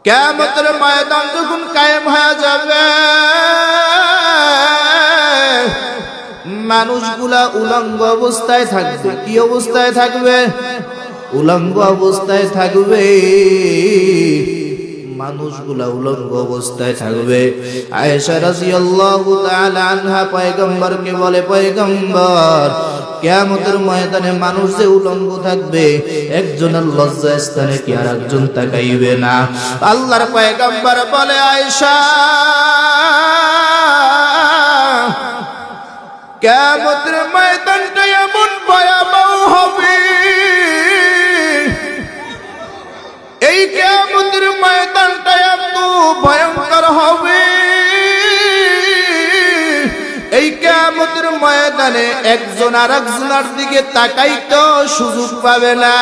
কিয়ামতের ময়দান যখন কায়েম হয়ে যাবে, মানুষগুলা উলঙ্গ অবস্থায় থাকবে। কি অবস্থায় থাকবে? উলঙ্গ অবস্থায় থাকবে। মানুষগুলা উলঙ্গ অবস্থায় থাকবে। আয়েশা রাদিয়াল্লাহু তাআলা আনহা পয়গম্বরকে বলে, পয়গম্বর, কিয়ামতের ময়দানে মানুষ যে উলঙ্গ থাকবে, একজনের লজ্জা স্থানে কি আর একজন তাকাইবে না? আল্লাহর পয়গম্বর বলে, আয়েশা, কিয়ামতের ময়দানটা এমন ভয়াবহ হবে, এই কিয়ামতের ময়দানটা এত ভয়ঙ্কর হবে, এই কিয়ামতের ময়দানে একজন আর একজনের দিকে তাকাইতে সুযোগ পাবে না।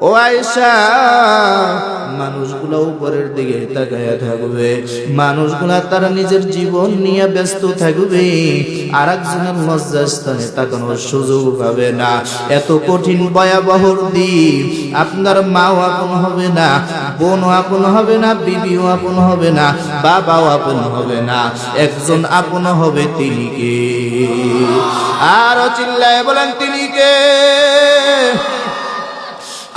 ও আয়েশা, মানুষগুলো উপরের দিকে তাকায়া থাকবে, মানুষগুলা তারা নিজের জীবন নিয়ে ব্যস্ত থাকবে, আর একজনের লজ্জাস্থানে তাকানোর সুযোগ পাবে না। এত কঠিন ভয়াবহ দিন। আপনার মাও আপন হবে না, বোনও আপন হবে না, বিবিও আপন হবে না, বাবাও আপন হবে না, একজন আপন হবে, তিনি কে? আরো চিল্লায় বলেন, তিনি কে?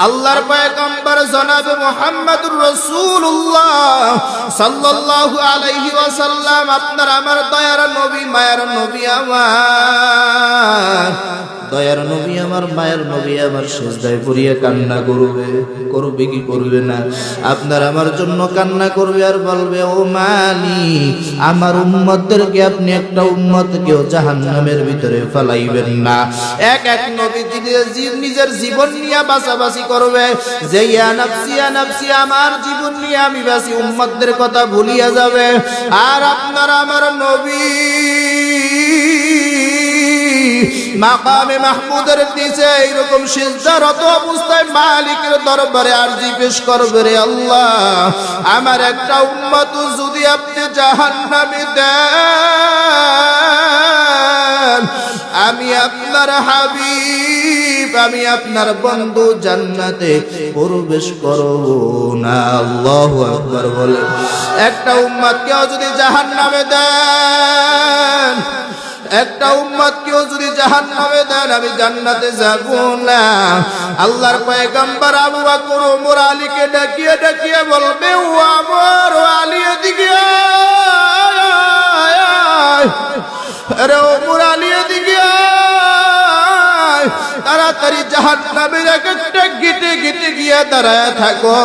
আল্লাহর পয়গম্বর জনাবে মুহাম্মদুর রাসূলুল্লাহ সাল্লাল্লাহু আলাইহি ওয়াসাল্লাম, আপনার আমার দয়ার নবী, মায়ের নবী আমার, দয়ার নবী আমার, মায়ের নবী আমার, সিজদায় পড়িয়া কান্না করবে কি করবে না? আপনার আমার জন্য কান্না করবে আর বলবে, ও মালিক, আমার উম্মতদেরকে আপনি একটা উম্মতকেও জাহান্নামের ভিতরে ফেলাইবেন না। এক এক নবী নিজের জীবন নিয়ে বাঁচাবাঁচি করবে, যে ইয়া নাফসি ইয়া নাফসি, আমার জীবন নিয়ে আমি বাঁচি, উম্মতদের কথা ভুলিয়া যাবে। আর আপনার আমার নবী মাকামে মাহমুদের নিচে এইরকম সিজদারত অবস্থায় মালিকের দরবারে আরজি পেশ করবে, রে আল্লাহ, আমার একটা উম্মত যদি আপনি জাহান্নামে দেন, আমি আপনার হাবিব, আমি আপনার বন্ধু জান্নাতে প্রবেশ করব না। আল্লাহু আকবার বলে। একটা উম্মত কেউ যদি জাহান্নামে দেন, একটা উম্মত কেউ যদি জাহান্নামে দেন, আমি জান্নাতে যাব না। আল্লাহর পয়গম্বর আবু বকর ওমর আলীকে ডাকিয়ে ডাকিয়ে বলবে, ও আমার আলী, এদিকে আয়, আরে ওমর আলী এদিকে আয়, তাড়াতাড়ি জাহান্নামের এক একটা গিটে গিটে গিয়ে দাঁড়ায় থাকো,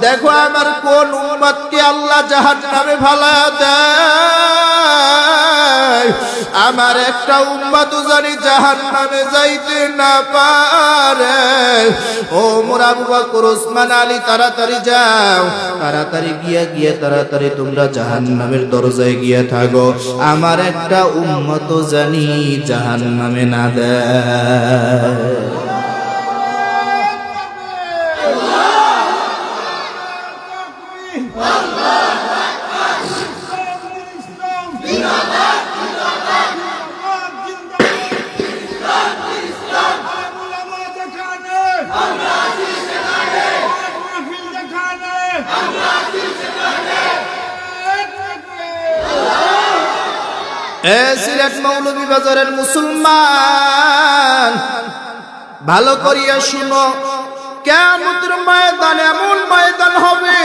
দেখো আমার কোন উম্মতকে আল্লাহ জাহান্নামে ফালায়া দেয়, আমার একটা উম্মত জানি জাহান্নামে যাইতে না পারে। ওমর, আবু বকর, ওসমান, আলী, তাড়াতাড়ি যাও, তাড়াতাড়ি গিয়ে তাড়াতাড়ি তোমরা জাহান্নামের দরজায় গিয়ে থাকো, আমার একটা উম্মত জানি জাহান্নামে না দেয়। সিলেট মৌলভীবাজারের মুসলমান, ভালো করিয়া শুনো, কিয়ামতের ময়দান এমন ময়দান হবে,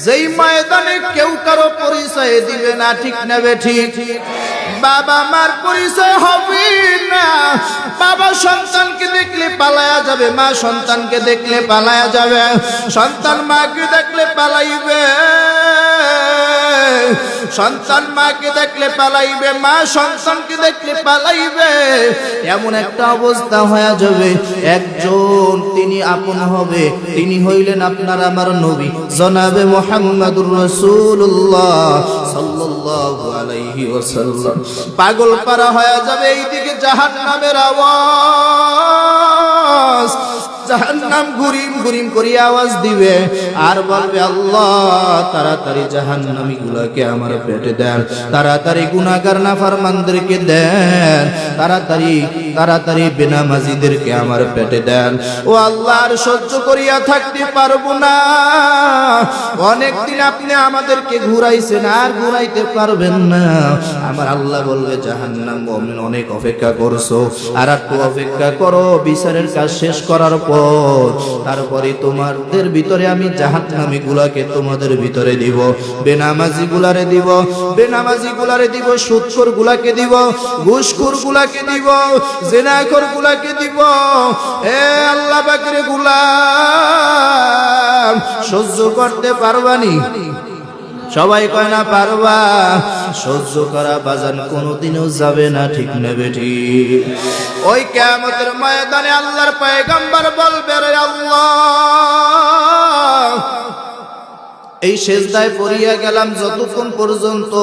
যেই ময়দানে কেউ কারো পরিচয় দিবে না, ঠিক না বেঠিক? বাবা মার পরিচয় হবে না, বাবা সন্তানকে দেখলে পালায়া যাবে, মা সন্তানকে দেখলে পালায়া যাবে, সন্তান মাকে দেখলে পালাইবে, সন্তান মাকে দেখলে পালাইবে, মা সন্তানকে দেখলে পালাইবে। এমন একটা অবস্থা হয়ে যাবে, একজন তিনি আপন হবে, তিনি হইলেন আপনার আমার নবী জনাবে মুহাম্মদুর রাসূলুল্লাহ সাল্লাল্লাহু আলাইহি ওয়াসাল্লাম। পাগল পারা হয়ে যাবে, এইদিকে জাহান্নামের আওয়াজ, জাহান্নাম ঘুরিম ঘুরিম করে আওয়াজ দিবে আর বলবে আল্লাহ তাড়াতাড়ি জাহান্নামী গুলাকে আমার পেটে দেন, তাড়াতাড়ি গুনাহগার নাফরমানদেরকে দেন, তাড়াতাড়ি তাড়াতাড়ি বেনামাজিদেরকে আমার পেটে দেন। ও আল্লাহ আর সহ্য করিয়া থাকতে পারবো না, অনেকদিন আপনি আমাদেরকে ঘুরাইছেন আর ঘুরাইতে পারবেন না। আমার আল্লাহ বলবে জাহান্নাম মুমিন অনেক অপেক্ষা করছো, আর একটু অপেক্ষা করো, বিচারের কাজ শেষ করার পর তারপরে তোমাদের ভিতরে আমি জাহান্নামী গুলাকে তোমাদের ভিতরে দিব, বেনামাজি গুলারে দিব, বেনামাজি গুলারে দিব, সুদখোর গুলাকে দিব, ঘুষখোর গুলাকে দিব, জিনাখোর গুলাকে দিব। এ আল্লাহ পাকের গোলাম সহ্য করতে পারবানি? সবাই কয় না পারবা। সহ্য করা বাজান কোনোদিনও যাবে না, ঠিক না বেঠি? ওই কিয়ামতের ময়দানে আল্লাহর পয়গম্বর বলবে রে আল্লাহ এই সেজদায় পড়িয়া গেলাম যতক্ষণ পর্যন্ত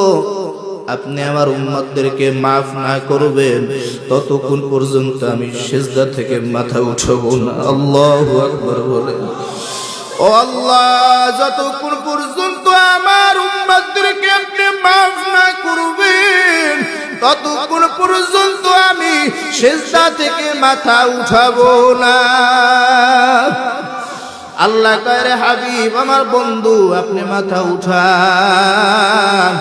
আপনি আমার উম্মতদেরকে মাফ না করবেন ততক্ষণ পর্যন্ত আমি সেজদা থেকে মাথা উঠাবো না। আল্লাহু আকবার বলেন। ও আল্লাহ যতক্ষণ পর্যন্ত আমার উম্মতদেরকে আপনি মাফ না করবেন ততক্ষণ পর্যন্ত আমি সিজদা থেকে মাথা উঠাবো না। আল্লাহ কয় রে হাবিব আমার বন্ধু আপনি মাথা উঠান,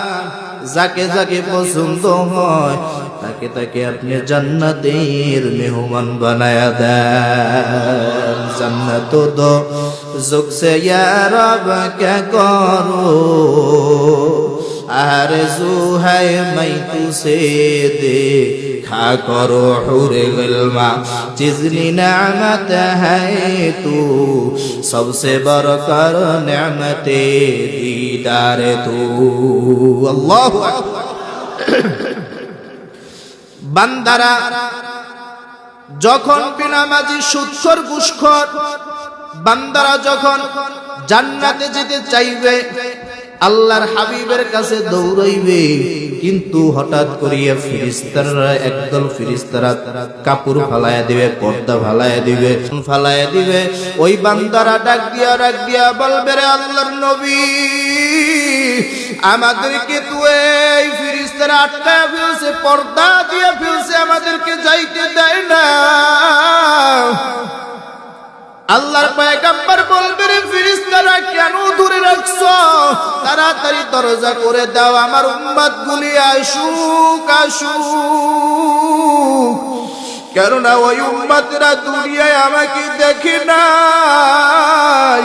যাকে যাকে পছন্দ হয় তাকে তাকে আপনি জান্নাতের মেহমান বানায়া দেন। জান্নাত দো যুগ সে ইয়া রব কে করো আরজু है मैं तुझसे देखा करो हुरे गिल्मा जितनी नेमत है तू सबसे बरकर नेमते दीदार तू। अल्लाह বান্দারা যখন বেনামাজি সুদখোর ঘুষখোর বান্দারা যখন জান্নাতে যেতে চাইবে আল্লাহর হাবিবের কাছে দৌড়াইবে, কিন্তু হঠাৎ করিয়া ফেরেশতারা একদল ফেরেশতারা কাপড় ফালায়া দিবে, পর্দা ফালায়া দিবে, ফালায়া দিবে। ওই বান্দারা ডাক দিয়া বলবে রে আল্লাহর নবী আমাদেরকে তো এই ফেরেশতারা আটকায় ফেলছে, পর্দা দিয়ে ফেলছে, আমাদেরকে যাইতে দেয় না। আল্লাহর পয়গম্বর বলবে রে ফেরেশতারা কেন ধরে রাখছো, তাড়াতাড়ি দরজা করে দাও, আমার উম্মত গুলি আসুক আসুক। কেননা ওই উম্মতরা দুনিয়ায় আমাকে দেখে নাই,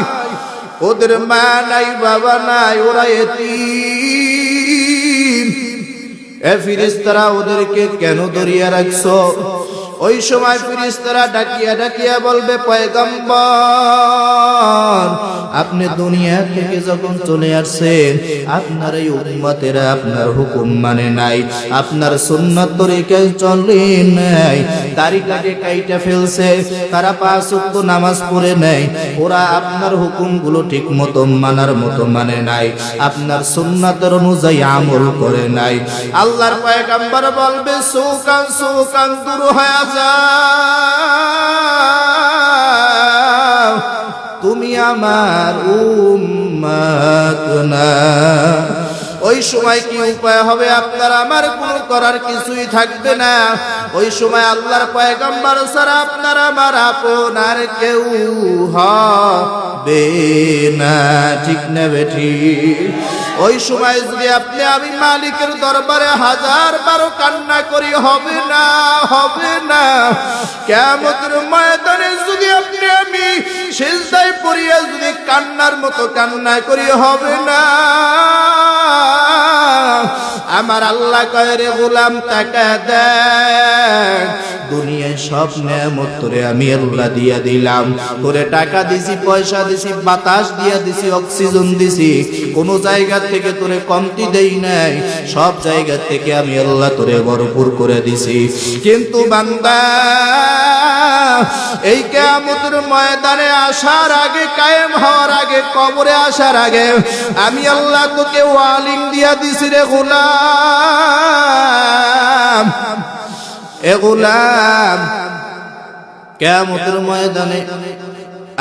ওদের মা নাই বাবা নাই, ওরা এতিম। এ ফেরেশতারা ওদেরকে কেন ধরিয়া রাখছো? ওই সময় ফেরেশতারা ডাকিয়া বলবে পয়গম্বর আপনি দুনিয়া থেকে যখন চলে আসছেন আপনার এই উম্মতেরা আপনার হুকুম মানে নাই, আপনার সুন্নাত তরিকায় চলে নাই, দাড়িটাকে কাইটা ফেলছে, তারা 5 ওয়াক্ত নামাজ পড়ে নাই, ওরা আপনার হুকুমগুলো ঠিক মতো মানার মতো মানে নাই, আপনার সুন্নাতের অনুযায়ী আমল করে নাই। আল্লাহর পয়গম্বর বলবে সুকান দূর হয়ে তুমি আমার উম্মত না। ওই সময় কি উপায় হবে? আপনার আমার কোনো করার কিছুই থাকবে না। ওই সময় আল্লাহর পয়গম্বর ছাড়া আপনার আমার আপনার কেউ হবে না, ঠিক না বেঠি? ওই সময় যদি আপনি আমি মালিকের দরবারে 1000 কান্না করি হবে না, হবে না। কিয়ামতের ময়দানে যদি আপনি আমি সিজদায় পড়িয়া যদি কান্নার মতো কান্না করি হবে না। আমার আল্লাহ কয় রে গোলাম টাকা দেন, দুনিয়ায় সব নেয়ামত তোরে আমি আল্লাহ দিয়া দিলাম, তোরে টাকা দিছি, পয়সা দিছি, বাতাস দিয়া দিছি, অক্সিজেন দিছি, কোন জায়গা থেকে তোরে কমতি দেই নাই, সব জায়গা থেকে আমি আল্লাহ তোরে ভরপুর করে দিছি। কিন্তু বান্দা এই কিয়ামতের ময়দানে আসার আগে, কায়েম হওয়ার আগে, কবরে আসার আগে আমি আল্লাহ তোকে ওয়ার্নিং দিয়া দিছি রে গোলাম, এ গোলাম কিয়ামতের ময়দানে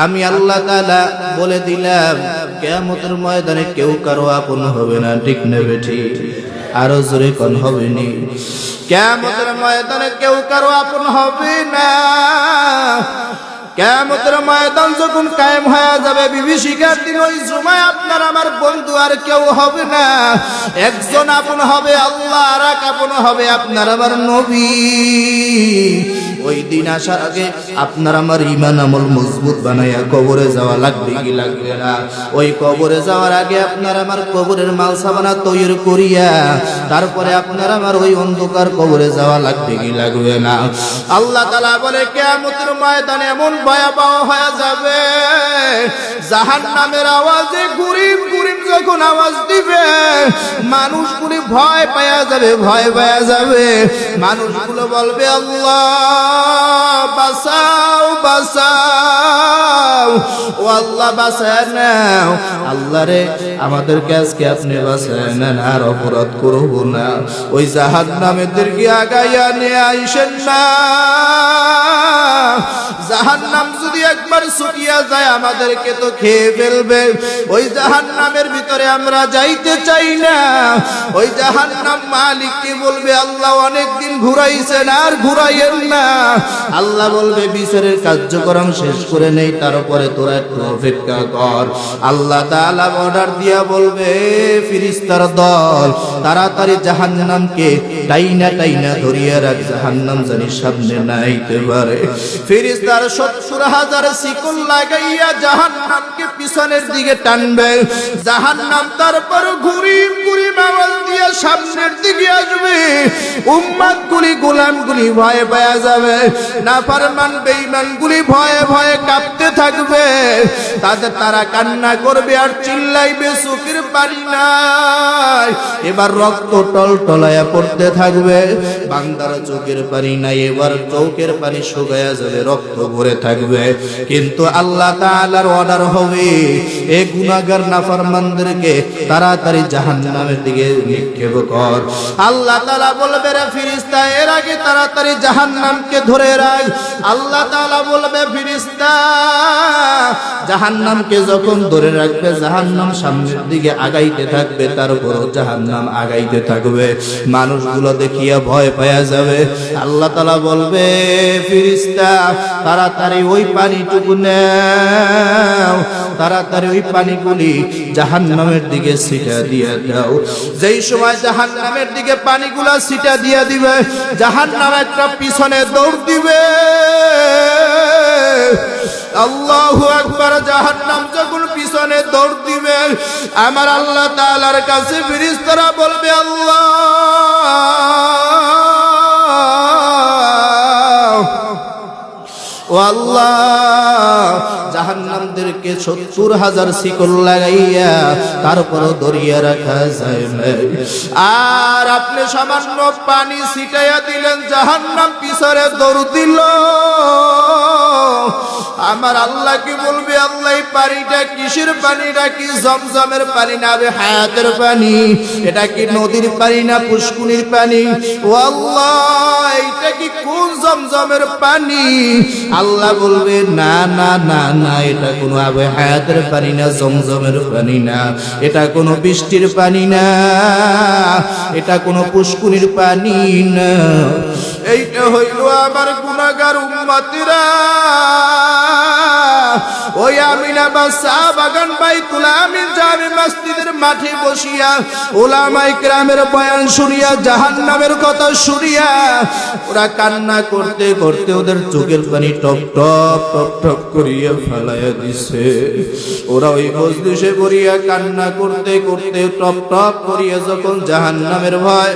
আমি আল্লাহ তাআলা বলে দিলাম, কিয়ামতের ময়দানে কেউ কারো আপন হবে না। ঠিক না বেঠিক? আরো জোরে কোন হবে নি? কিয়ামতের ময়দানে কেউ কারো আপন হবে না। কিয়ামতের ময়দান যখন কায়েম হয়ে যাবে, বিভীষিকার দিন, ওই সময় আপনার আমার বন্ধু আর কেউ হবে না। একজন আপন হবে আল্লাহ, আর এক আপন হবে আপনার আমার নবী। ওই দিন আসার আগে আপনার আমার ঈমান আমল মজবুত বানাইয়া কবরে যাওয়া লাগবে কি লাগবে না? ওই কবরে যাওয়ার আগে আপনার আমার কবরের মালসাবানা তৈরি করিয়া তারপরে আপনার আমার ওই অন্ধকার কবরে যাওয়া লাগবে কি লাগবে না? আল্লাহ তাআলা বলে, কিয়ামতের ময়দানে এমন ভয়াবহ হয়ে যাবে, জাহান্নামের আওয়াজে গুরিম গুরিম যখন আওয়াজ দিবে, মানুষগুলি ভয় পাওয়া যাবে, ভয় পাওয়া যাবে। মানুষগুলো বলবে, আল্লাহ বাঁচাও বাঁচাও, ও আল্লাহ বাঁচায় নাও। আল্লাহ রে, আমাদেরকে আজকে আপনি বাঁচায় নেন, আর অপরাধ করব না। ওই জাহান্নামেদেরকে আগাইয়া নিয়ে আইসেন না। জাহান্নাম যদি একবার ছুটিয়া যায়, আমাদেরকে তো খেয়ে ফেলবে। ওই জাহান্নামের ভিতরে আমরা যাইতে চাই না। ওই জাহান্নাম মালিককে বলবে, আল্লাহ অনেকদিন ঘুরাইছেন, আর ঘুরাইয়েন না। আল্লাহ বলবে, বিচারের কার্যক্রম শেষ করে নেই, তারপরে তোরা একটু অপেক্ষা কর। আল্লাহ তাআলা অর্ডার দিয়া বলবে, ফেরেশতার দল, তাড়াতাড়ি জাহান্নামকে টাইনা টাইনা ধরিয়া রাখ, জাহান্নাম জানি সামনে না আইতে পারে। ফেরেশতার ৭০,০০০ শিকল লাগাইয়া জাহান্নামকে পিছনের দিকে টানবে। জাহান্নাম তারপর ঘুরিম ঘুরিম আওয়াজ দিয়া সামনের দিকে আসবে। উম্মতগুলি, গোলামগুলি ভয় পেয়ে যাবে। নাফরমান বেঈমানগুলি ভয়ে ভয়ে কাঁপতে থাকবে। তারা কান্না করবে আর চিল্লাইবে, চোখের পানি নাই। এবার রক্ত টলটলায়া পড়তে থাকবে। বান্দার চোখের পানি নাই, এবার চোখের পানি শুকায়া যাবে, রক্ত ভরে থাকবে। কিন্তু আল্লাহ তাআলার অর্ডার হবে, এই গুনাহগার নাফরমানদেরকে তাড়াতাড়ি জাহান্নামের দিকে নিক্ষেপ কর। আল্লাহ তাআলা বলবে, রে ফেরেশতা, এর আগে তাড়াতাড়ি জাহান্নামকে ধরে রাখ। আল্লাহ তাআলা বলবে, ফেরেশতা, জাহান্নামকে যখন ধরে রাখবে, জাহান্নাম সামনের দিকে আগাইতে থাকবে, তারপরও জাহান্নাম আগাইতে থাকবে। মানুষগুলো দেখিয়া ভয় পাওয়া যাবে। আল্লাহ তাআলা বলবে, ফেরেশতা, তাড়াতাড়ি ওই পানিটুকু নাও, তাড়াতাড়ি ওই পানিগুলি জাহান্নামের দিকে ছিটা দিয়া দাও। যেই সময় জাহান্নামের দিকে পানিগুলা ছিটা দিয়া দিবে, জাহান্নাম একটা পিছনে দৌড় দিবে। আল্লাহু আকবার। জাহান্নাম যখন পিছনে দৌড় দিবে, আমার আল্লাহ তাআলার কাছে ফেরেশতারা বলবে, আল্লাহ, ও আল্লাহ, জাহান্নামদেরকে ৭০,০০০ শিকল লাগাইয়া তারপরও দরিয়া রাখা যায় না। আর আপনি সামান্য পানি ছিটাইয়া দিলেন, জাহান্নাম পিছনে দৌড় দিল। আমার আল্লাহ কি বলবে, আল্লাহ এই পানিটা কিসের পানি? এটা কি জমজমের পানি না হায়াতের পানি? এটা কি নদীর পানি না পুষ্কুনির পানি? ও আল্লাহ, এটা কি কোন জমজমের পানি? আল্লাহ বলবে, না না না না, এটা কোনো আবে হায়াতের পানি না, জমজমের পানি না, এটা কোনো বৃষ্টির পানি না, এটা কোনো পুষ্কুনির পানি না। এইটা হইল আমার গুনাহগার উম্মতিরা। ওই আমিনাবাদ চা বাগান বাইতুল আমিন জামে মসজিদের মাঠে বসিয়া উলামায়ে কেরামের বয়ান শুনিয়া, জাহান্নামের কথা শুনিয়া ওরা কান্না করতে করতে ওদের চোখের পানি টপ টপ টপ টপ করিয়া ফেলাইয়া দিছে। ওরা ওই মজলিসে বসিয়া কান্না করতে করতে টপ টপ করিয়া যখন জাহান্নামের ভয়,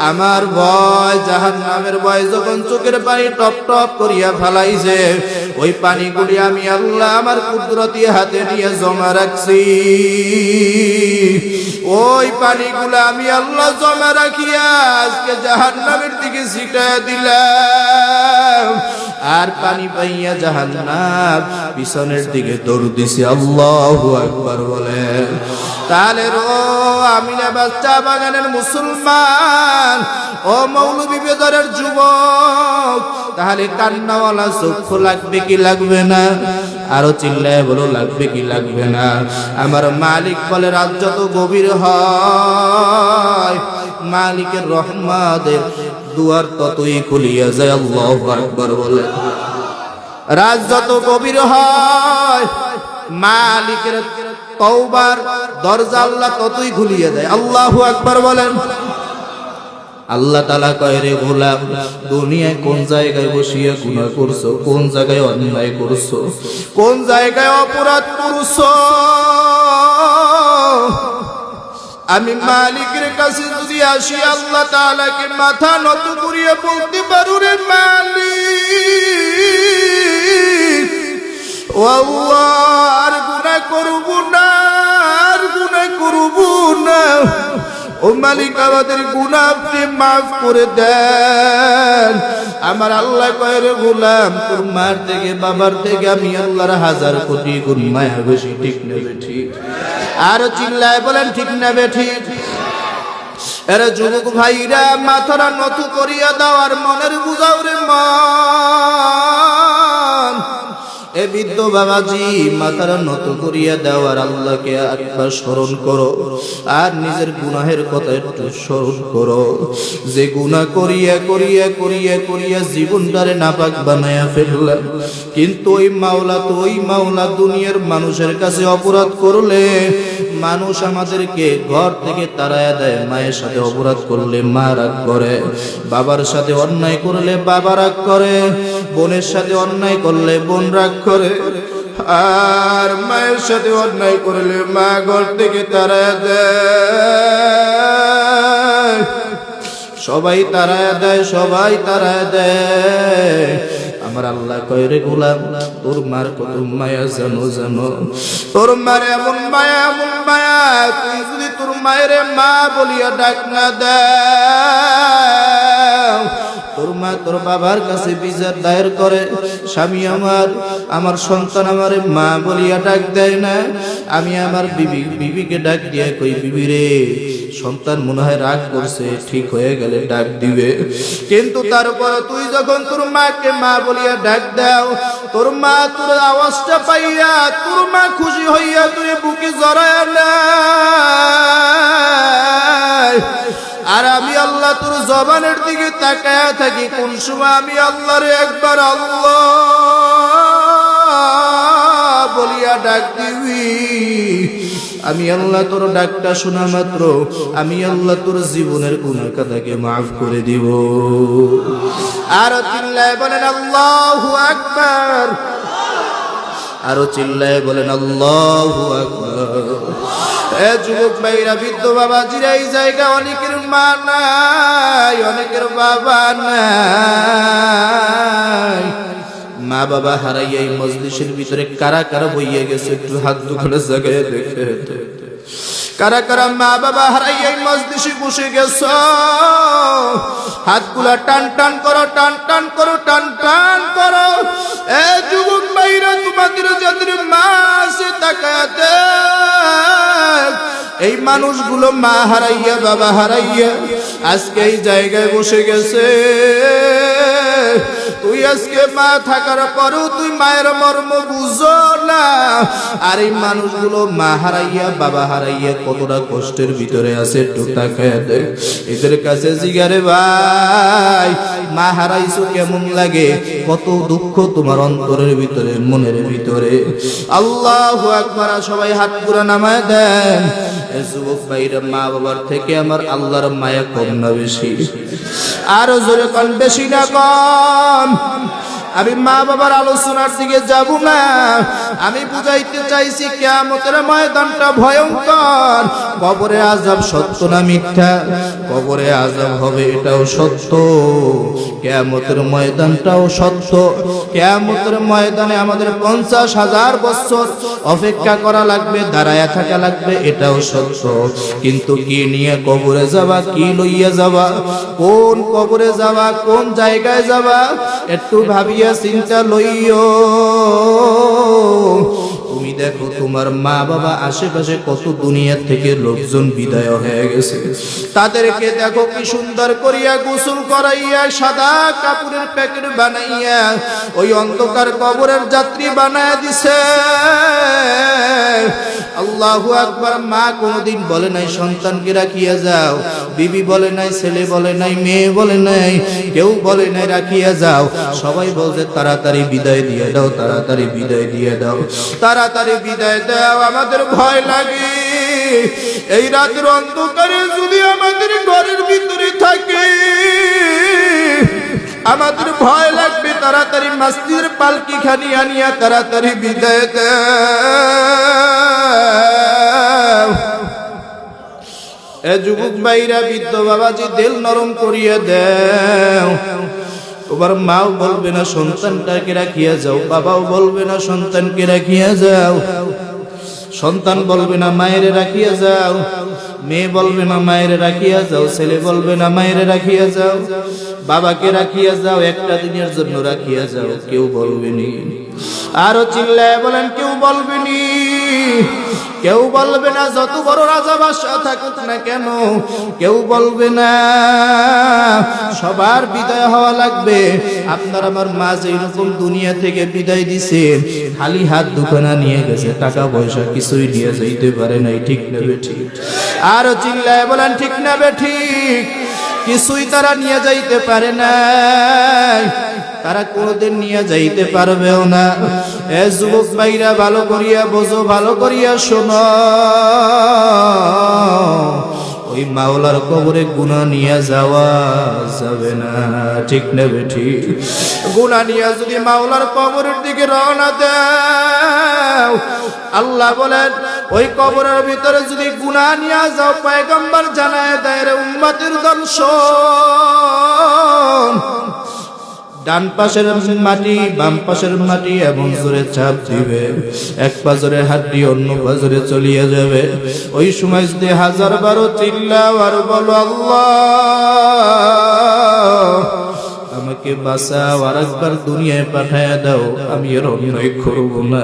আমার ভয়, জাহান্নামের ভয় যখন চোখের পানি টপ টপ করিয়া ফেলাইছে, ওই পানিগুলি আমি আল্লাহ আমার কুদরতি হাতে নিয়ে জমা রাখছি। ওই পানিগুলো আমি আল্লাহ জমা রাখিয়া আজকে জাহান্নামের দিকে ছিটায়া দিলাম। আর পানি পাইয়া জাহান্নাম পিছনের দিকে দৌড় দিছে। আল্লাহু আকবার বলেন। তাহলে আমিনা বাচ্চা বাগানের মুসলমান, ও মৌলভী বেদরের যুবক, তাহলে কান্নাওয়ালা চক্ষু লাগবে কি লাগবে না? আরো চিল্লায় বলো, লাগবে কি লাগবে না? আমার মালিক বলে, রাত যত গভীর হয় মালিকের রহমতের দুয়ার ততই খুলিয়া যায়। আল্লাহু আকবার বলে। রাত যত গভীর হয় মালিকের তওবার দরজা আল্লাহ ততই খুলিয়ে দেয়। আল্লাহু আকবার বলেন। আল্লাহ তাআলা কয়, রে গোলাম, দুনিয়ায় কোন জায়গায় বসিয়া গুনাহ করছো, কোন জায়গায় অন্যায় করছো, কোন জায়গায় অপরাধ করছো, আমি মালিকের কাছে যদি আসি আল্লাহ তাআলাকে মাথা নত করিয়া বলতে পারো, রে মালিক, ও আল্লাহ, আর গুনাহ করব না, আর গুনাহ করব না, ও মালিক আমাদের গুনাহ আপনি মাফ করে দেন। আমার আল্লাহ কয়, রে গোলাম, তোর মার থেকে বাবার থেকে আমি আল্লাহর 1000 কোটি গুণ মায়া বেশি। ঠিক নেবে ঠিক? আর চিল্লায় বলেন, ঠিক নেবে ঠিক? এরা যুবক ভাইরা, মাথাটা নত করিয়া দাও আর মনের বুঝাও রে মন। এ বৃদ্ধ বাবাজি, মাথাটা নত করিয়া দাও আর আল্লাহকে একবার স্মরণ করো, আর নিজের গুনাহের কথা একটু স্মরণ করো, যে গুনাহ করিয়া করিয়া করিয়া করিয়া জীবনটারে নাপাক বানায়া ফেললাম। কিন্তু ওই মাওলা তো ওই মাওলা, দুনিয়ার মানুষের কাছে অপরাধ করলে মানুষ আমাদেরকে ঘর থেকে তাড়ায়া দেয়। মায়ের সাথে অপরাধ করলে মা রাগ করে, বাবার সাথে অন্যায় করলে বাবা রাগ করে, বোনের সাথে অন্যায় করলে বোন রাগ করে, আর মায়ের সাথে অন্যায় করলে মা ঘর থেকে তাড়ায়া দেয়। সবাই তাড়ায়া দেয়, সবাই তাড়ায়া দেয়। আমার আল্লাহ কয়, রে গোলাম, তোর মার কত মায়া জানো, জানো? তোর মার এমন মায়া, এমন মায়া, তুই যদি তোর মায়ের মা বলিয়া ডাক না দাও, তোর মা তোর বাবার কাছে বিচার দায়ের করে, স্বামী আমার সন্তান আমারে মা বলিয়া ডাক দেয় না, আমি আমার বিবিকে ডাক দিয়া কই, বিবি রে, সন্তান মনে হয় রাগ করছে, ঠিক হয়ে গেলে ডাক দিবে। কিন্তু তারপর তুই যখন তোর মাকে মা বলিয়া ডাক দাও, তোর মা তোর আওয়াজটা পাইয়া, তোর মা খুশি হইয়া তুই বুকে জড়ায় নেয়। আর আমি আল্লাহ তোর জবানের দিকে তাকায়া থাকি, কোন সময় আমি আল্লাহরে একবার আল্লাহ বলিয়া ডাক দিবি। আমি আল্লাহ তোর ডাকটা শোনা মাত্র আমি আল্লাহ তোর জীবনের গুনাহ কাদাকে মাফ করে দিব। আর চিল্লায় বলেন আল্লাহু আকবার, আরো চিল্লায় বলেন আল্লাহু আকবার। এ যুবক ভাইরা, বৃদ্ধ বাবাজিরা, এই জায়গা অনেকের মা নাই, অনেকের বাবা নাই। মা বাবা হারাইয়া এই মজলিসের ভিতরে কারা কারা বইয়া গেছে, একটু হাত দুখানে জায়গায় দেখে। কারা কারা মা বাবা হারাইয়া এই মজলিসে বসে গেছ? হাতগুলা টান টান করো, টান টান করো, টান টান করো। এ যুবক ভাইরা, তোমাদের যাদের মা আছে তাকাতে, এই মানুষগুলো মা হারাইয়া বাবা হারাইয়া আজকে এই জায়গায় বসে গেছে। তুই আজকে মা থাকার পরও তুই মায়ের মর্ম বুঝো না। আর এই মানুষগুলো মা হারাইয়া বাবা হারাইয়া কতটা কষ্টের ভিতরে আছে, একটু তাকায়া দেখ। এদের কাছে জিগারে ভাই, মা হারাইছো কেমন লাগে, কত দুঃখ তোমার অন্তরের ভিতরে, মনের ভিতরে। আল্লাহু আকবার। সবাই হাত পুরা নামায় দেন। যুবক ভাইরা, মা বাবার থেকে আমার আল্লাহর মায়া কম না বেশি? আরো জোরে কোন, বেশি না কম? আমি মা বাবার আলোচনার দিকে যাব না, আমি বুঝাইতে চাইছি কিয়ামতের ময়দানটা ভয়ঙ্কর। কবরে আযাব সত্য না মিথ্যা? কবরে আযাব হবে, এটাও সত্য। কিয়ামতের ময়দানটাও সত্য। কিয়ামতের ময়দানে আমাদের 50,000 বছর অপেক্ষা করা লাগবে, দাঁড়ায়া থাকা লাগবে, এটাও সত্য। কিন্তু কি নিয়ে কবরে যাবা, কি লইয়া যাবা, কোন কবরে যাবা, কোন জায়গায় যাবা, একটু ভাবিয়া চিন্তা লইও। তুমি দেখো তোমার মা বাবা আশেপাশে কত দুনিয়া থেকে লোকজন বিদায় হয়ে গেছে, তাদেরকে দেখো কি সুন্দর করিয়া গোসল করাইয়া সাদা কাপড়ের প্যাকেট বানাইয়া ওই অন্ধকার কবরের যাত্রী বানায় দিছে। আল্লাহু আকবার। মা কোনদিন বলে নাই সন্তানকে রাখিয়া যাও, বিবি বলে নাই, ছেলে বলে নাই, মেয়ে বলে নাই, কেউ বলে নাই রাখিয়া যাও। সবাই বলছে তাড়াতাড়ি বিদায় দিয়ে দাও, তাড়াতাড়ি বিদায় দিয়ে দাও, তাড়াতাড়ি বিদায় দাও। আমাদের ভয় লাগে এই রাতের অন্ধকারে যদি আমাদের ঘরের ভিতরে থাকে, আমাদের ভয় লাগবে। তাড়াতাড়ি মসজিদের পালকি খানি আনিয়া তাড়াতাড়ি বিদায় দাও। এ যুবক ভাইরা, বৃদ্ধ বাবাজি, দিল নরম করিয়া দাও। তোমার মাও বলবে না সন্তানটাকে রাখিয়া যাও, বাবাও বলবে না সন্তানকে রাখিয়া যাও, সন্তান বলবে না মায়ের রাখিয়া যাও, মেয়ে বলবে না মায়ের রাখিয়া যাও, ছেলে বলবে না মায়ের রাখিয়া যাও, বাবাকে রাখিয়া যাও, একটা দিনের জন্য রাখিয়া যাও, কেউ বলবে নি। আরো চিল্লায় বলেন, কেউ বলবে নি, কেউ বলবে না। যত বড় রাজা বাদশা থাকুক না কেন, কেউ বলবে না। সবার বিদায় হওয়া লাগবে। আপনার আমার মা যেরকম দুনিয়া থেকে বিদায় দিছে, খালি হাত দুখানা নিয়ে গেছে, টাকা পয়সা কিছুই নিয়ে যাইতে পারে নাই। ঠিক না বেঠিক? আরো চিল্লায় বলেন, ঠিক না বেঠিক? কিছুই তারা নিয়ে যাইতে পারে না, তারা কোনদিন নিয়ে যাইতে পারবেও না। এ যুবক ভাইরা, ভালো করিয়া বোঝো, ভালো করিয়া শোনো। ওই মাওলার কবরে গুনাহ নিয়ে যাওয়া যাবে না। ঠিক না বেঠিক? গুনাহ নিয়ে যদি মাওলার কবরের দিকে রওনা দাও, আল্লাহ বলেন ওই কবরের ভিতরে যদি গুনাহ নিয়ে যাও, পয়গম্বর জানায় দেয় রে উম্মতের দংশন। ডান পাশের মাটি বাম পাশের মাটি এমন জোরে চাপ দিবে, এক পাজরে হাড্ডি অন্য পাজরে চলিয়ে যাবে। ওই সময় যদি 1000 বার চিল্লাও আর বলো আল্লাহ আমাকে বাঁচাও, আর একবার দুনিয়ায় পাঠায়া দাও, আমি এর অন্যায় করব না।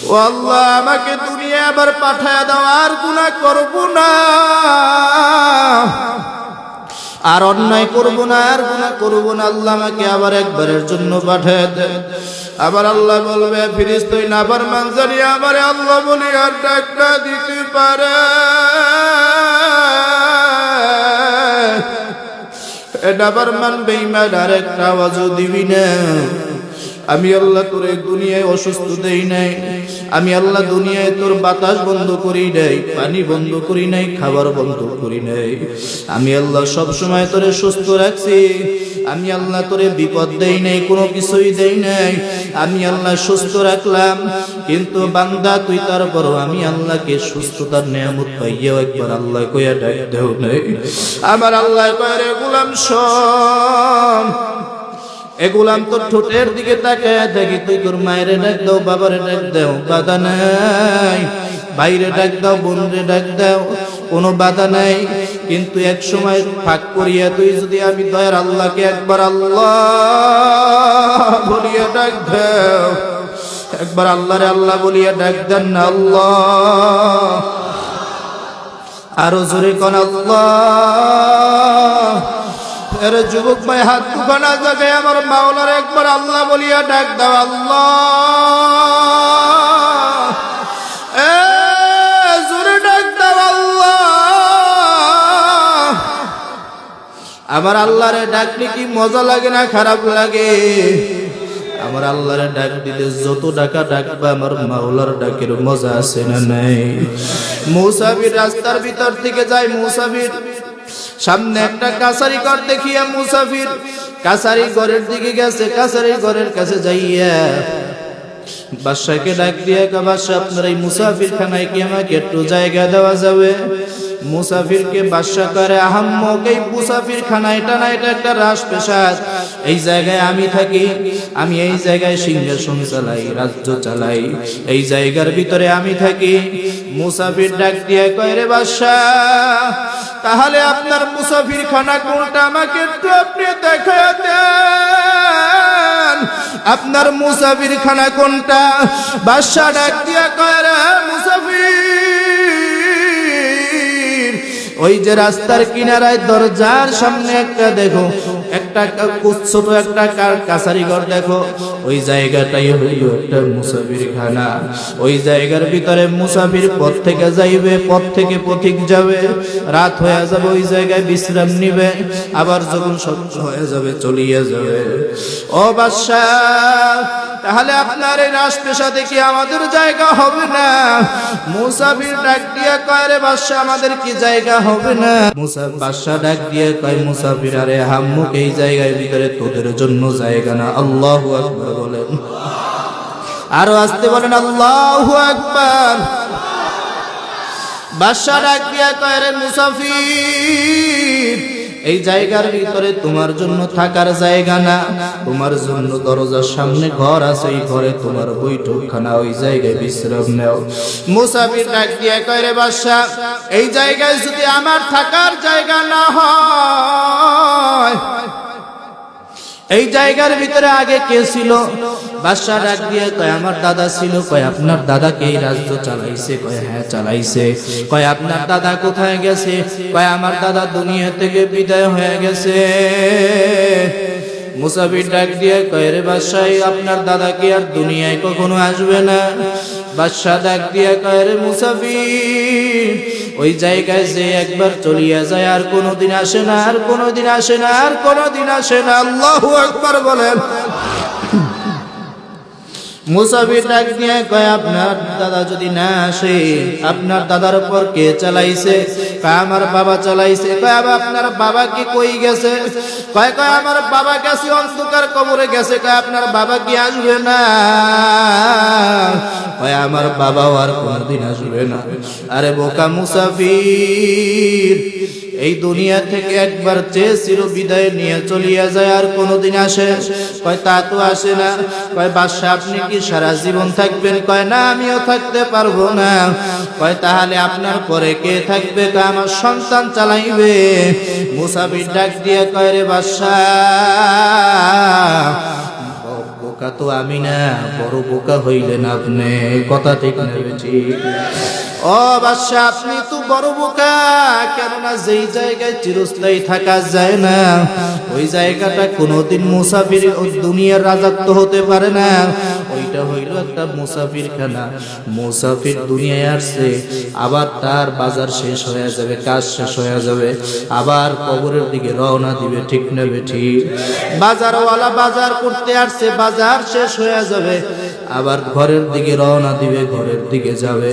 ও আল্লাহ আমাকে দুনিয়ায় আবার পাঠায়া দাও, আর গুনাহ করব না, আর অন্যায় করব না, আর গুনাহ করব না। আল্লাহ আমাকে আবার একবারের জন্য পাঠায় দেন। আবার আল্লাহ বলবে, ফেরেশতা না ফরমান জানি আমারে আল্লাহ বলি আর ডাকটা দিতে পারে। এটা ফরমান বেঈমান আর একটা আওয়াজও দিবি না। আমি আল্লাহ তোর দুনিয়ায় অসুস্থ দেই নাই, আমি আল্লাহ দুনিয়ায় তোর বাতাস বন্ধ করি নাই, পানি বন্ধ করি নাই, খাবার বন্ধ করি নাই। আমি আল্লাহ সব সময় তোরে সুস্থ রাখছি। আমি আল্লাহ তোরে বিপদ দেই নাই, কোনো কিছুই দেই নাই। আমি আল্লাহ সুস্থ রাখলাম, কিন্তু বান্দা তুই তারপরও আমি আল্লাহকে সুস্থতার নিয়ামত পাইয়াও একবার আল্লাহ কইয়া ডাক দেও নাই। আমার আল্লাহ কয় রে গোলাম শোন, এ গোলাম তোর ঠোঁটের দিকে তাকায় দেখি, তুই তোর মায়ের ডাক দাও, বাবারে ডাক দাও, বাধা নাই। ভাইরে ডাক দাও, বোনরে ডাক দাও, কোনো বাধা নাই। কিন্তু এক সময় ফাঁক করিয়া তুই যদি আমি দয়ার আল্লাহকে একবার আল্লাহ বলিয়া ডাক দাও, একবার আল্লাহরে আল্লাহ বলিয়া ডাক দেন না, আল্লাহ, আরো জোরে কোন আল্লাহ। এর যুবক ভাই হাত দুখানা জায়গায় আমার মাওলার একবার আল্লাহ বলিয়া ডাক দাও, আল্লাহ, এ জোরে ডাক দাও, আল্লাহ। আমার আল্লাহরে ডাকলে কি মজা লাগে না খারাপ লাগে? আমার আল্লাহরে ডাক দিলে যত ডাকা ডাকবা আমার মাওলার ডাকের মজা আছে না নাই? মুসাফির রাস্তার ভিতর থেকে যায়, মুসাফির সামনে একটা কাছারি ঘর দেখিয়া মুসাফির কাছারি ঘরের দিকে গেছে। কাছারি ঘরের কাছে যাইয়া বাদশাকে ডাক দিয়া, বাদশা আপনার এই মুসাফির খানায় কি আমাকে একটু জায়গা দেওয়া যাবে? মুসাফিরকে বাদশা করে, আহাম্মক এই মুসাফির খানা এটা না, এটা একটা রাজপ্রাসাদ, এই জায়গায় আমি থাকি, আমি এই জায়গায় সিংহাসন চালাই, রাজ্য চালাই, এই জায়গার ভিতরে আমি থাকি। মুসাফির ডাক দিয়ে কয়, রে বাদশা তাহলে আপনার মুসাফির খানা কোনটা আমাকে একটু আপনি দেখায় দেন। আপনার মুসাফির খানা কোনটা? বাদশা ডাক দিয়া কয় রে মুসাফির, ওই যে রাস্তার কিনারায় দরজার সামনে একটা দেখো, একটা ছোট একটা কাছারি ঘর দেখো, ওই জায়গাটাই হইল একটা মুসাফির খানা। ওই জায়গার ভিতরে মুসাফির পথ থেকে যাইবে, পথ থেকে পথিক যাবে, রাত হয়ে যাবে, ওই জায়গায় বিশ্রাম নিবে, আবার যখন সকাল হয়ে যাবে চলিয়ে যাবে। ও বাদশাহ, তাহলে আপনার এই রাজপ্রাসাদে কি আমাদের জায়গা হবে না? মুসাফির ডাক দিয়ে কয় রে বাদশাহ, আমাদের কি জায়গা হবে না? বাদশাহ ডাক দিয়ে কয় মুসাফির, আরে হাম্মুক এই জায়গার ভিতরে তোদের জন্য জায়গা না। আল্লাহু আকবার বলেন, আরো আসতে বলেন আল্লাহু আকবার। বাদশাহ ডাক দিয়ে কয় রে মুসাফির, এই জায়গার ভিতরে তোমার জন্য থাকার জায়গা না, তোমার জন্য দরজার সামনে ঘর আছে, এই ঘরে তোমার বৈঠকখানা, ওই জায়গায় বিশ্রাম নাও। মুসাফির ডাক দিয়ে কয় রে বাদশাহ, এই জায়গায় যদি আমার থাকার জায়গা না হয়, এই জায়গার ভিতরে আগে কে ছিল? বাদশা ডাক দিয়ে কয় আমার দাদা ছিল। কয় আপনার দাদা কে এই রাজ্য চালাইছে? কয় হ্যাঁ চালাইছে। কয় আপনার দাদা কোথায় গেছে? কয় আমার দাদা দুনিয়া থেকে বিদায় হয়ে গেছে। মুসাফির ডাক দিয়ে কয় রে বাদশা, আপনার দাদা কি আর দুনিয়ায় কখনো আসবে না? বাদশা ডাক দিয়ে কয় রে মুসাফির, ওই জায়গায় যে একবার চলিয়া যায় আর কোনোদিন আসে না, আর কোনোদিন আসে না, আর কোনোদিন আসে না। আল্লাহু আকবার বলেন। মুসাফির ডাক দিয়ে কয় আপনার দাদা যদি না আসে, আপনার দাদার উপর কে চালাইছে? কয় আমার বাবা চালাইছে। কয় আপনার বাবা কি কই গেছে? কয় আমার বাবা গেছে অন্ধকার কবরে গেছে। কয় আপনার বাবা কি আসবে না? কয় আমার বাবাও আর কোনদিন আসবে না। আরে বোকা মুসাফির, এই দুনিয়া থেকে একবার চেয়েছিল বিদায় নিয়ে চলিয়া যায়, আর কোনোদিন আসে? কয় তা তো আসে না। কয় বাদশা আপনি কি সারা জীবন থাকবেন? কয় না, আমিও থাকতে পারবো না। কয় তাহলে আপনার পরে কে থাকবে? কয় আমার সন্তান চালাইবে। মুসাফির ডাক দিয়ে কয় রে বাদশা, বোকা তো আমি না, বড় বোকা হইলেন আপনি। কথা ঠিক না ঠিক? ও বাদশা, আপনি তো বড় বোকা, কেননা যেই জায়গায় চিরস্থায়ী থাকা যায় না, ওই জায়গাটা কোনোদিন মুসাফির দুনিয়ার রাজত্ব হতে পারে না। ওইটা হইল একটা মুসাফির খানা। মুসাফির দুনিয়ায় আসছে, আবার তার বাজার শেষ হয়ে যাবে, কাজ শেষ হয়ে যাবে, আবার কবরের দিকে রওনা দিবে। ঠিক না ঠিক? বাজারওয়ালা বাজার করতে আসছে, বাজার শেষ হয়ে যাবে, আবার ঘরের দিকে রওনা দিবে, ঘরের দিকে যাবে।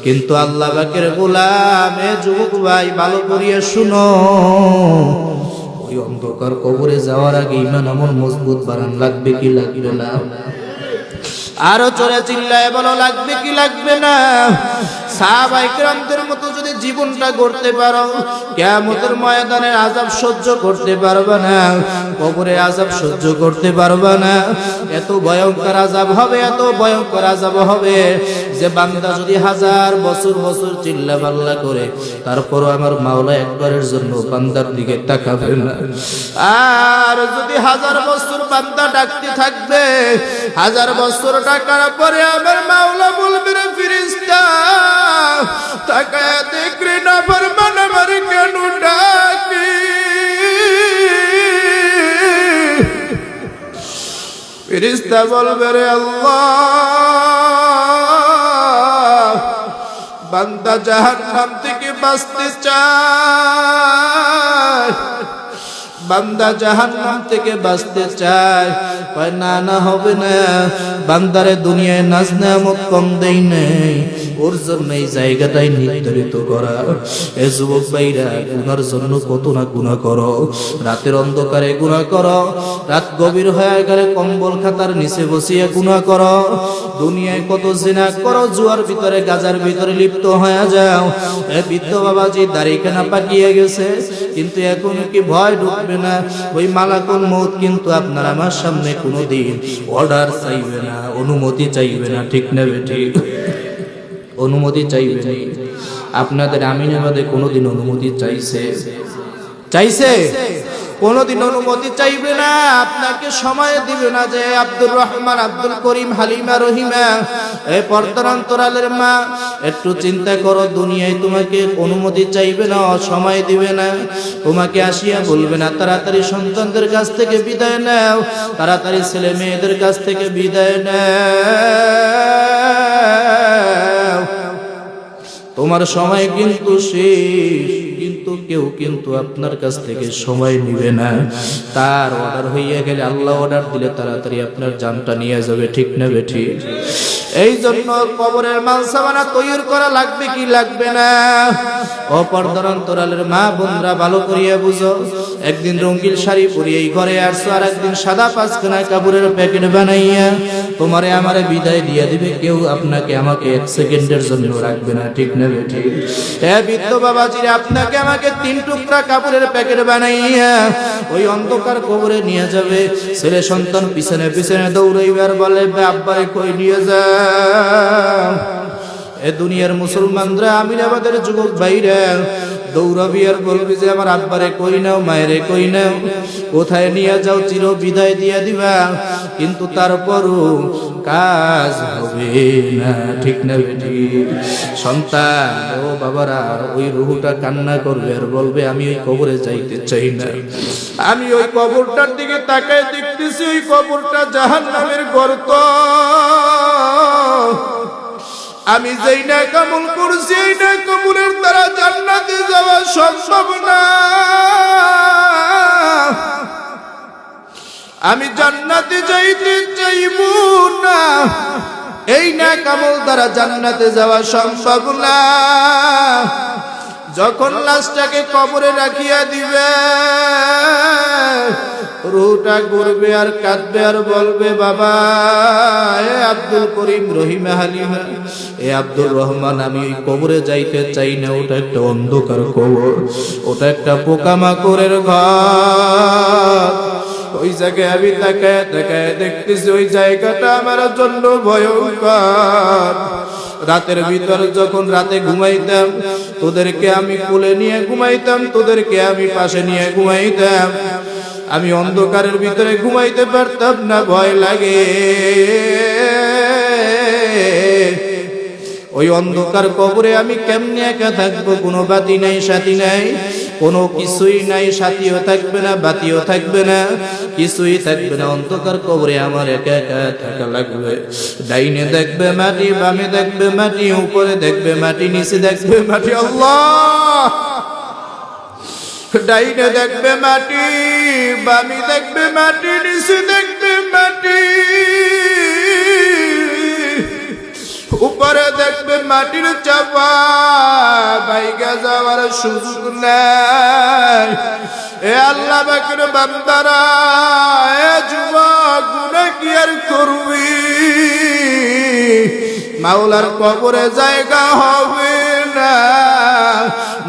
কিন্তু আল্লাহ পাকের গোলাম, এ যুবক ভাই ভালো করিয়া শুনো, ওই অন্ধকার কবরে যাওয়ার আগে ঈমান আমল মজবুত বানান লাগবে কি লাগবে না? আরো জোরে চিল্লায় বলো, লাগবে কি লাগবে না? সাহাবায়ে কেরামদের মতো যদি জীবনটা গড়তে পারো, কিয়ামতের ময়দানে আযাব সহ্য করতে পারবে না, কবরের আযাব সহ্য করতে পারবে না। এত ভয়ঙ্কর আযাব হবে, এত ভয়ঙ্কর আযাব হবে যে বান্দা যদি 1000 বছর বছর চিল্লা পাল্লা করে, তারপরও আমার মাওলা একবারের জন্য বান্দার দিকে তাকাবে না। আর যদি 1000 বছর বান্দা ডাকতে থাকবে, 1000 বছর ডাকার পরে আমার মাওলা বলবে রে ফেরেশতা, তাকায়া দেখরে না ফরমান আমার কেন ডাকি? ফেরেশতা বলবে রে আল্লাহ, বান্দা জাহান্নাম থেকে বাঁচতে চায়, বান্দা জাহান্নাম থেকে বাঁচতে চায়। কয় না না, হবে না, বান্দারে দুনিয়ায় নাজ নেয়ামত কম দেই নাই, ওর জন্য এই জায়গাটাই নির্ধারিত করা। এ যুবক ভাইরা, গুনার জন্য কত না গুনাহ করো, রাতের অন্ধকারে গুনাহ করো, রাত গভীর হয়ে গেলে কম্বল খাতার নিচে বসিয়ে গুনাহ করো, দুনিয়ায় কত জিনা করো, জুয়ার ভিতরে গাজার ভিতরে লিপ্ত হয়ে যাও। এ বৃদ্ধ বাবাজি দাড়িখানা পাকিয়ে গেছে, কিন্তু এখন কি ভয় ঢুকবে না? ওই মালাকুল মউত কিন্তু আপনার আমার সামনে কোনোদিন অর্ডার চাইবে না, অনুমতি চাইবে না। ঠিক না ঠিক? অনুমতি চাইবে না। আপনাদের আমিনাবাদে কোনোদিন অনুমতি চাইছে? চাইছে? কোনোদিন অনুমতি চাইবে না, আপনাকে সময় দিবে না যে আব্দুর রহমান, আব্দুল করিম, হালিমা, রহিমা, এই পর্দার অন্তরালের মা, একটু চিন্তা করো, দুনিয়ায় তোমাকে অনুমতি চাইবে না, সময় দিবে না, তোমাকে আসিয়া বলবে না তাড়াতাড়ি সন্তানদের কাছ থেকে বিদায় নাও, তাড়াতাড়ি ছেলে মেয়েদের কাছ থেকে বিদায় নাও, তোমার সময় কিন্তু শেষ। কিন্তু কেউ কিন্তু আপনার কাছ থেকে সময় নিবে না। তার অর্ডার হইয়া গেলে, আল্লাহ অর্ডার দিলে তাড়াতাড়ি আপনার জানটা নিয়ে যাবে, ঠিক না বেঠিক? এই জন্য কবরের মালসামানা তৈরি করা লাগবে কি লাগবে না? ও পর্দার অন্তরালের মা বোনরা, ভালো করিয়া বুঝো, একদিন রঙিন শাড়ি পরিয়ে এই ঘরে আসছো, আর একদিন সাদা পাঁচখানা কাপড়ের প্যাকেট বানাইয়া তোমারে আমারে বিদায় দিয়ে দিবে। কেউ আপনাকে আমাকে 1 সেকেন্ডের জন্য রাখবে না, ঠিক না বেঠিক? হ্যাঁ বৃদ্ধ বাবাজিরা, আপনাকে আমাকে 3 টুকরা কাপড়ের প্যাকেট বানাইয়া ওই অন্ধকার কবরে নিয়ে যাবে। ছেলে সন্তান পিছনে পিছনে দৌড়াইবার বলে, আব্বারে কই নিয়ে যা? এ দুনিয়ার মুসলমানরা, আমিরাবাদের যুবক ভাইরা দৌড়াবি আর বলবি যে আমার আব্বারে কই নাও, মায়েরে কই নাও, কোথায় নিয়ে যাও, চির বিদায় দিয়া দিবা, কিন্তু তারপরও কাজ হবে না, ঠিক না বেঠিক? সন্তান ও বাবারা, ওই রুহুটা কান্না করবে আর বলবে আমি ওই কবরে যাইতে চাই না, আমি ওই কবরটার দিকে তাকায় দেখতেছি, ওই কবরটা জাহান্নামের গর্ত, আমি যেই না কামল করছি এই না কবরের দ্বারা জান্নাতে যাওয়া সম্ভব না, আমি জান্নাতে যাইতে চাইব না, এই না কামল দ্বারা জান্নাতে যাওয়া সম্ভব না। যখন লাশটাকে কবরে রাখিয়া দিবে, রুহটা ঘুরবে আর কাঁদবে আর বলবে, বাবা এ আব্দুল করিম, রহিমা, হালিমা, এ আব্দুর রহমান, আমি ওই কবরে যাইতে চাই না, ওটা একটা অন্ধকার কবর, ওটা একটা পোকামাকড়ের ঘর, ওই জায়গায় আমি তাকায় তাকায় দেখতেছি ওই জায়গাটা আমার জন্য ভয়ঙ্কর। রাতের ভিতর যখন রাতে ঘুমাইতাম, তোদেরকে আমি কোলে নিয়ে ঘুমাইতাম, তোদেরকে আমি পাশে নিয়ে ঘুমাইতাম, আমি অন্ধকারের ভিতরে ঘুমাইতে পারতাম না, ভয় লাগে। ওই অন্ধকার কবরে আমি কেমনে একা থাকবো? কোনো বাতি নাই, সাথী নাই, কোনো কিছুই নাই, সাথীও থাকবে না, বাতিও থাকবে না, কিছুই থাকবে না। অন্ধকার কবরে আমার একা একা থাকা লাগবে। ডাইনে দেখবে মাটি, বামে দেখবে মাটি, উপরে দেখবে মাটি, নিচে দেখবে মাটি। আল্লাহ! ডাইনে দেখবে মাটি, বামে দেখবে মাটি, নিচে দেখবে মাটি, উপরে দেখবে মাটির চাপা, বাইগা যাওয়ার সুযোগ নাই। এ আল্লাহ পাকের বান্দারা, এ যুবক, গুনাহ কি আর করবি? মাওলার কবরে জায়গা হবে না।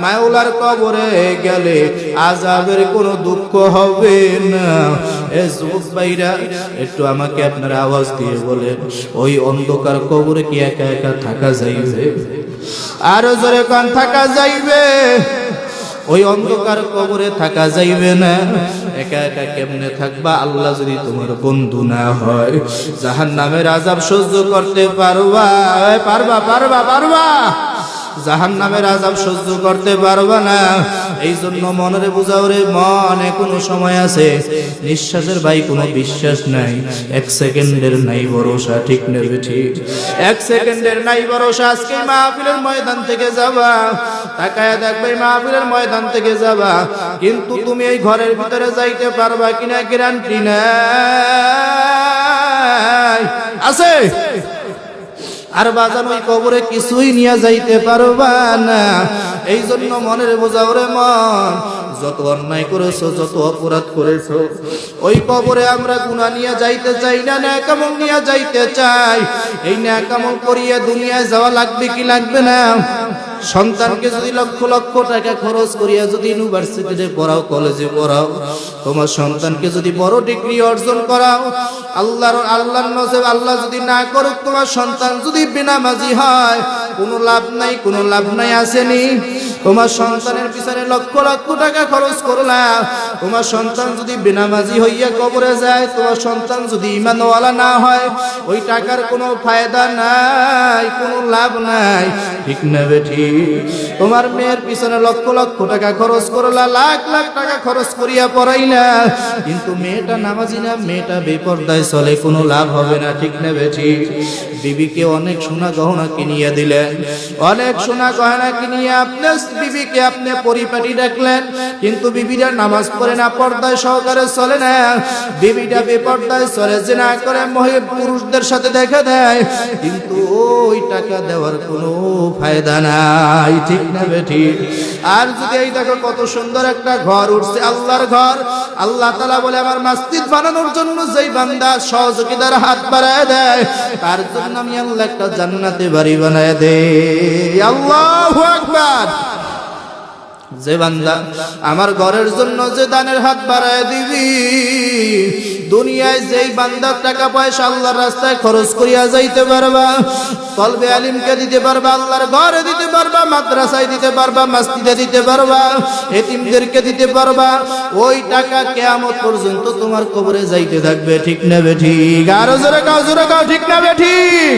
মাওলার কবরে গেলে আযাবের কোনো দুঃখ হবে না। এ যুবক ভাইরা, একটু আমাকে আপনারা আওয়াজ দিয়ে বলেন, ওই অন্ধকার কবরে কি একা একা থাকা যাইবে? আরো জোরে কান, থাকা যাইবে? ওই অন্ধকার কবরে থাকা যাইবে না। একা একা কেমনে থাকবা? আল্লাহ যদি তোমার বন্ধু না হয়, জাহান্নামের আযাব সহ্য করতে পারবা? পারবা? পারবা? পারবা? জাহান্নামের আযাব সহ্য করতে পারবা না। এই জন্য মনে বুঝাও রে মন, এখনো সময় আছে। নিঃশ্বাসের ভাই কোনো বিশ্বাস নাই, 1 সেকেন্ডের নাই ভরসা, ঠিক না ঠিক? 1 সেকেন্ডের নাই ভরসা। আজকে মাহফিলের ময়দান থেকে যাবা, তাকায়া দেখবে মাহফিলের ময়দান থেকে যাবা, কিন্তু তুমি এই ঘরের ভিতরে যাইতে পারবা কিনা গ্যারান্টি নাই। আছে? আর বাজান, ওই কবরে কিছুই নিয়ে যাইতে পারবা না। এই জন্য মনের বোঝাও রে মন, যত অন্যায় করেছো, যত অপরাধ করেছো, ওই কবরে আমরা গুনাহ নিয়ে যাইতে চাই না, নেক আমল নিয়ে যাইতে চাই। এই নেক আমল করিয়ে দুনিয়ায় যাওয়া লাগবে কি লাগবে না? সন্তানকে যদি লক্ষ লক্ষ টাকা খরচ করিয়া যদি ইউনিভার্সিটিতে পড়াও, কলেজে পড়াও, তোমার সন্তানকে যদি বড় ডিগ্রি অর্জন করাও, আল্লাহর নসিব আল্লাহ যদি না করুক, তোমার সন্তান যদি বেনামাজি হয়, কোনো লাভ নাই, কোনো লাভ নাই। আসেনি? তোমার সন্তানের পিছনে লক্ষ লক্ষ টাকা খরচ করলা, তোমার সন্তান যদি বেনামাজি হইয়া কবরে যায়, তোমার সন্তান যদি ঈমানওয়ালা না হয়, ওই টাকার কোনো ফায়দা নাই, কোনো লাভ নাই, ঠিক না বেঠি? তোমার মেয়ের পিছনে লক্ষ লক্ষ টাকা খরচ করলা, লাখ লাখ টাকা খরচ করিয়া পড়াইলা, কিন্তু মেয়েটা নামাজি না, মেয়েটা বেপরদায় চলে, কোনো লাভ হবে না, ঠিক না বেঠি? বিবিকে অনেক সোনা গহনা কিনিয়ে দিলেন, অনেক সোনা গহনা কিনিয়ে আপনার বিবিকে আপনি পরিপাটি রাখলেন, কিন্তু বিবিরা নামাজ পড়ে না, পর্দায় সহকারে চলে না, বিবিটা বেপর্দায় চলে, জিনা করে মহিলা পুরুষদের সাথে দেখা দেয়, কিন্তু ওই টাকা দেওয়ার কোনো ফায়দা নাই, ঠিক না বেঠি? আর যদি এই দেখো কত সুন্দর একটা ঘর উঠছে, আল্লাহর ঘর, আল্লাহ তাআলা বলে আমার মসজিদ বানানোর জন্য যেই বান্দা সহযোগিতার হাত বাড়ায় দেয়, তার জন্য আমি আল্লাহ একটা জান্নাতে বাড়ি বানায় দেই। আল্লাহু আকবার। যে বান্দা আমার ঘরের জন্য যে দানের হাত বাড়ায় দিবি, দুনিয়ায় যেই বান্দা টাকা পয়সা আল্লাহর রাস্তায় খরচ করিয়া যাইতে পারবা, তলবে আলিমকে দিতে পারবা, আল্লাহর ঘরে দিতে পারবা, মাদ্রাসায় দিতে পারবা, মসজিদে দিতে পারবা, এতিমদেরকে দিতে পারবা, ওই টাকা কিয়ামত পর্যন্ত তোমার কবরে যাইতে থাকবে, ঠিক না বেঠিক? আরো জোরে গাও, জোরে গাও, ঠিক না বেঠিক?